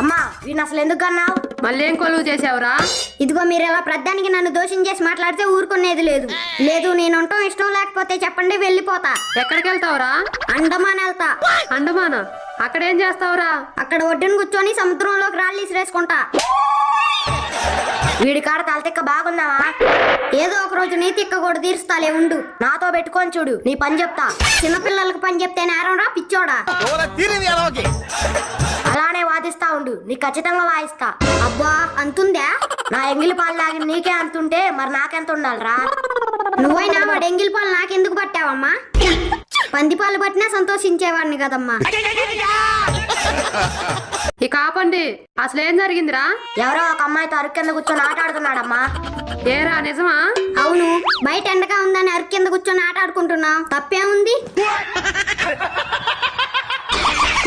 అమ్మా వీడిని అసలు ఎందుకు అన్నావు? మళ్ళీ ఏం కొలువు చేసావురా? ఇదిగో మీరు ఇలా ప్రధానికి నన్ను దోషం చేసి మాట్లాడితే ఊరుకునేది లేదు. నేను ఉండటం ఇష్టం లేకపోతే చెప్పండి, వెళ్ళిపోతా. ఎక్కడికి వెళ్తావురా? అండమాన్ వెళ్తా. అండమానా? అక్కడేం చేస్తావురా? అక్కడ ఒడ్డున కూర్చొని సముద్రంలోకి రాళ్ళు ఇసిరేసుకుంటా. వీడి కాడ తలతిక్క బాగుందావా? ఏదో ఒక రోజు నీ తిక్క కూడా తీరుస్తాలే, ఉండు. నాతో పెట్టుకొని చూడు, నీ పని చెప్తా. చిన్నపిల్లలకు పని చెప్తే నేరం రా పిచ్చోడా. అలానే వాదిస్తా ఉండు, నీ ఖచ్చితంగా వాయిస్తా. అబ్బా అంతుందా? నా ఎంగిలి పాలు తాగి నీకే అంతుంటే మరి నాకెంత ఉండాలిరా? నువ్వైనా వాడు ఎంగిలి పాలు నాకెందుకు పట్టావమ్మా? పంది పాలు పట్టినా సంతోషించేవాడిని కదమ్మా. ఇక ఆపండి, అసలు ఏం జరిగిందిరా? ఎవరో ఒక అమ్మాయితో అరుగు కింద కూర్చొని ఆట ఆడుతున్నాడమ్మా. ఏరా నిజమా? అవును, బయట ఎండగా ఉందని అరుగు కింద కూర్చొని ఆట ఆడుకుంటున్నాం. తప్పేముంది?